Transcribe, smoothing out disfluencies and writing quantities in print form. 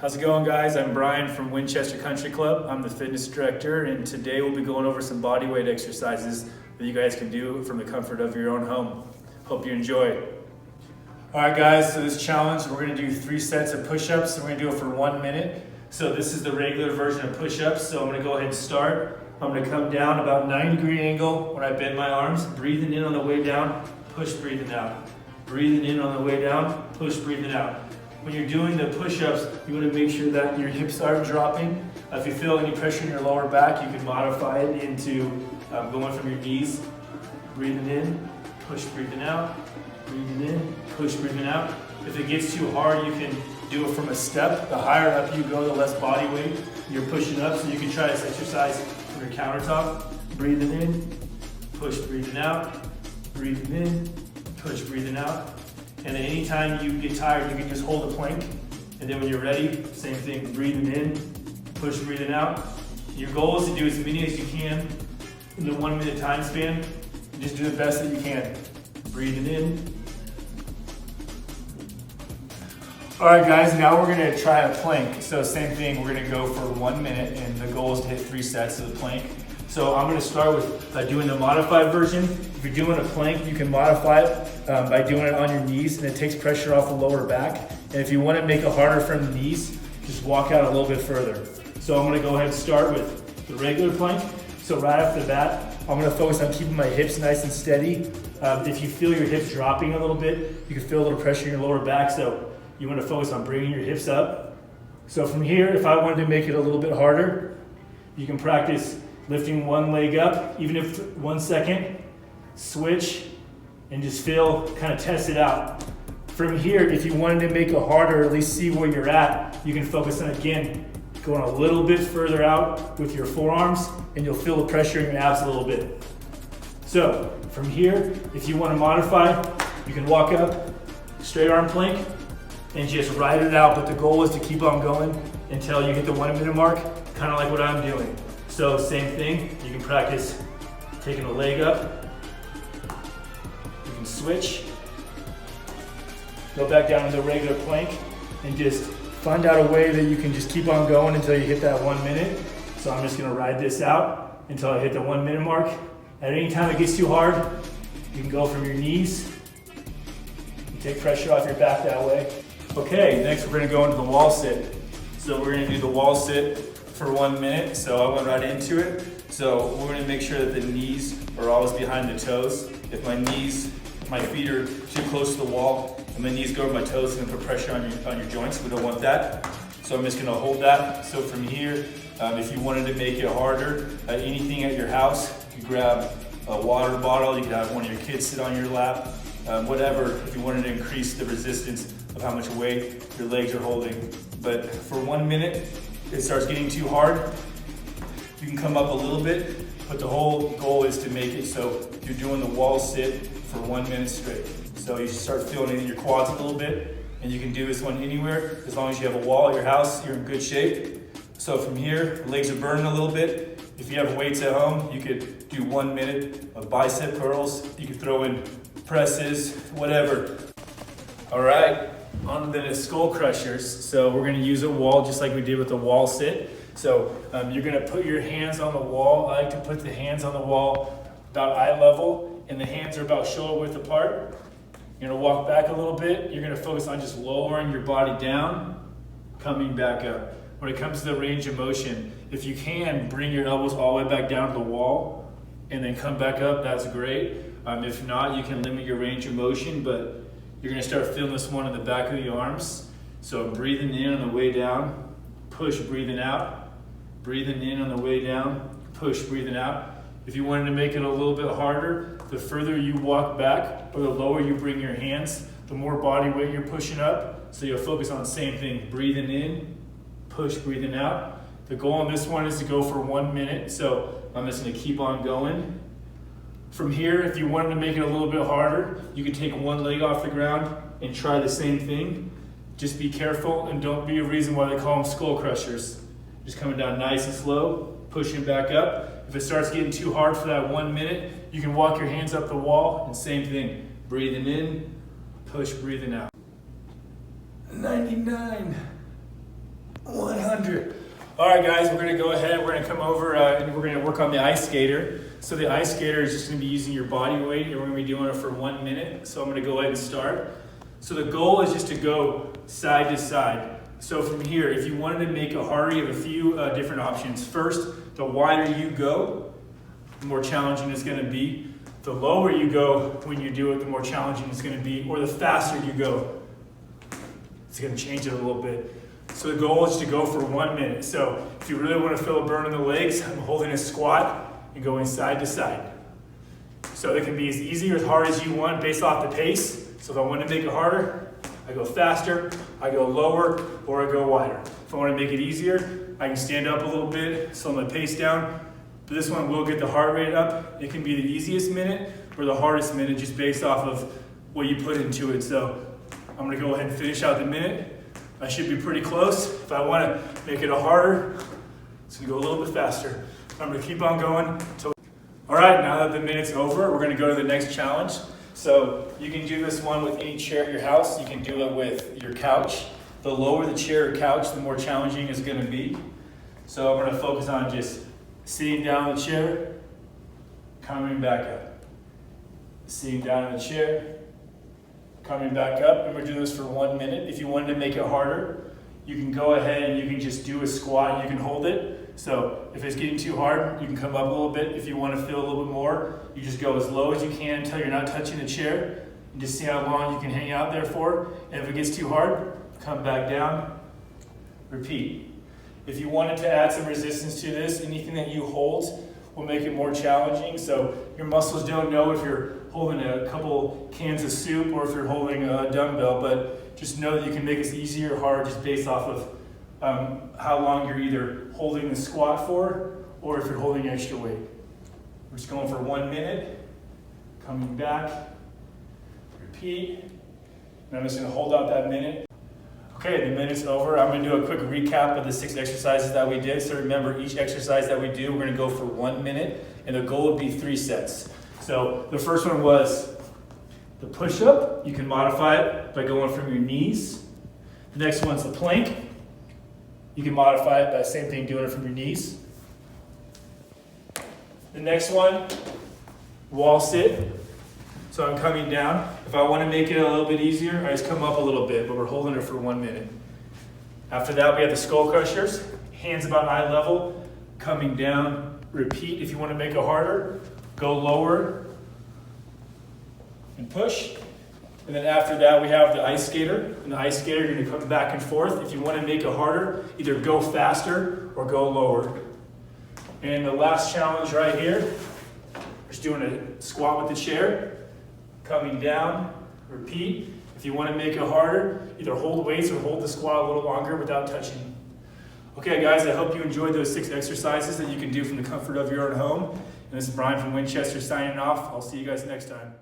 How's it going, guys? I'm Bryan from Winchester Country Club. I'm the fitness director, and today we'll be going over some body weight exercises that you guys can do from the comfort of your own home. Hope you enjoy. All right, guys, so this challenge, we're gonna do 3 sets of push-ups, and we're gonna do it for 1 minute. So this is the regular version of push-ups, so I'm gonna go ahead and start. I'm gonna come down about 90-degree angle when I bend my arms, breathing in on the way down, push, breathing out. Breathing in on the way down, push, breathing out. When you're doing the push-ups, you want to make sure that your hips aren't dropping. If you feel any pressure in your lower back, you can modify it into going from your knees, breathing in, push, breathing out, breathing in, push, breathing out. If it gets too hard, you can do it from a step. The higher up you go, the less body weight you're pushing up. So you can try this exercise from your countertop. Breathing in, push, breathing out, breathing in, push, breathing out. And then anytime you get tired, you can just hold a plank. And then when you're ready, same thing, breathing in, push, breathing out. Your goal is to do as many as you can in the 1 minute time span. And just do the best that you can. Breathing in. All right, guys, now we're gonna try a plank. So same thing, we're gonna go for 1 minute, and the goal is to hit 3 sets of the plank. So I'm gonna start with doing the modified version. If you're doing a plank, you can modify it by doing it on your knees, and it takes pressure off the lower back. And if you wanna make it harder from the knees, just walk out a little bit further. So I'm gonna go ahead and start with the regular plank. So right off the bat, I'm gonna focus on keeping my hips nice and steady. If you feel your hips dropping a little bit, you can feel a little pressure in your lower back, so you wanna focus on bringing your hips up. So from here, if I wanted to make it a little bit harder, you can practice lifting one leg up, even if 1 second, switch, and just kind of test it out. From here, if you wanted to make it harder, or at least see where you're at, you can focus on, again, going a little bit further out with your forearms, and you'll feel the pressure in your abs a little bit. So from here, if you want to modify, you can walk up, straight arm plank, and just ride it out, but the goal is to keep on going until you hit the 1 minute mark, kind of like what I'm doing. So same thing, you can practice taking a leg up, you can switch, go back down to the regular plank, and just find out a way that you can just keep on going until you hit that 1 minute. So I'm just gonna ride this out until I hit the 1 minute mark. At any time it gets too hard, you can go from your knees, you take pressure off your back that way. Okay, next we're gonna go into the wall sit. So we're gonna do the wall sit for 1 minute, so I went right into it. So we're gonna make sure that the knees are always behind the toes. If my feet are too close to the wall, and my knees go over my toes, it's gonna put pressure on your joints. We don't want that. So I'm just gonna hold that. So from here, if you wanted to make it harder, anything at your house, you could grab a water bottle, you could have one of your kids sit on your lap, whatever, if you wanted to increase the resistance of how much weight your legs are holding. But for 1 minute, it starts getting too hard, you can come up a little bit, but the whole goal is to make it so you're doing the wall sit for 1 minute straight. So you start feeling it in your quads a little bit, and you can do this one anywhere. As long as you have a wall at your house, you're in good shape. So from here, legs are burning a little bit. If you have weights at home, you could do 1 minute of bicep curls. You could throw in presses, whatever. All right. On to the skull crushers. So we're gonna use a wall just like we did with the wall sit. So you're gonna put your hands on the wall. I like to put the hands on the wall about eye level, and the hands are about shoulder width apart. You're gonna walk back a little bit. You're gonna focus on just lowering your body down, coming back up. When it comes to the range of motion, if you can, bring your elbows all the way back down to the wall and then come back up, that's great. If not, you can limit your range of motion, but you're gonna start feeling this one in the back of your arms. So breathing in on the way down, push, breathing out. Breathing in on the way down, push, breathing out. If you wanted to make it a little bit harder, the further you walk back or the lower you bring your hands, the more body weight you're pushing up. So you'll focus on the same thing, breathing in, push, breathing out. The goal on this one is to go for 1 minute. So I'm just gonna keep on going. From here, if you wanted to make it a little bit harder, you can take one leg off the ground and try the same thing. Just be careful and don't be a reason why they call them skull crushers. Just coming down nice and slow, pushing back up. If it starts getting too hard for that 1 minute, you can walk your hands up the wall and same thing. Breathing in, push, breathing out. 99. 100. All right, guys, we're gonna go ahead. We're gonna come over and we're gonna work on the ice skater. So the ice skater is just gonna be using your body weight, and we're gonna be doing it for 1 minute. So I'm gonna go ahead and start. So the goal is just to go side to side. So from here, if you wanted to make it harder, you have a few different options. First, the wider you go, the more challenging it's gonna be. The lower you go when you do it, the more challenging it's gonna be, or the faster you go. It's gonna change it a little bit. So the goal is to go for 1 minute. So if you really want to feel a burn in the legs, I'm holding a squat and going side to side. So it can be as easy or as hard as you want based off the pace. So if I want to make it harder, I go faster, I go lower, or I go wider. If I want to make it easier, I can stand up a little bit, slow my pace down. But this one will get the heart rate up. It can be the easiest minute or the hardest minute just based off of what you put into it. So I'm going to go ahead and finish out the minute. I should be pretty close. If I want to make it harder, it's going to go a little bit faster. I'm going to keep on going. All right, now that the minute's over, we're going to go to the next challenge. So you can do this one with any chair at your house. You can do it with your couch. The lower the chair or couch, the more challenging it's going to be. So I'm going to focus on just sitting down in the chair, coming back up. Sitting down in the chair, coming back up, and we're doing this for 1 minute. If you wanted to make it harder, you can go ahead and you can just do a squat and you can hold it. So if it's getting too hard, you can come up a little bit. If you want to feel a little bit more, you just go as low as you can until you're not touching the chair and just see how long you can hang out there for. And if it gets too hard, come back down, repeat. If you wanted to add some resistance to this, anything that you hold will make it more challenging. So your muscles don't know if you're holding a couple cans of soup or if you're holding a dumbbell, but just know that you can make it easier or hard just based off of how long you're either holding the squat for or if you're holding extra weight. We're just going for 1 minute, coming back, repeat, and I'm just gonna hold out that minute. Okay, the minute's over. I'm gonna do a quick recap of the 6 exercises that we did. So remember, each exercise that we do, we're gonna go for 1 minute, and the goal would be 3 sets. So the first one was the push-up. You can modify it by going from your knees. The next one's the plank. You can modify it by the same thing, doing it from your knees. The next one, wall sit. So I'm coming down. If I want to make it a little bit easier, I just come up a little bit, but we're holding it for 1 minute. After that, we have the skull crushers. Hands about eye level, coming down, repeat. If you want to make it harder, go lower and push. And then after that, we have the ice skater. And the ice skater, you're gonna come back and forth. If you wanna make it harder, either go faster or go lower. And the last challenge right here, just doing a squat with the chair, coming down, repeat. If you wanna make it harder, either hold weights or hold the squat a little longer without touching. Okay guys, I hope you enjoyed those 6 exercises that you can do from the comfort of your own home. And this is Bryan from Winchester signing off. I'll see you guys next time.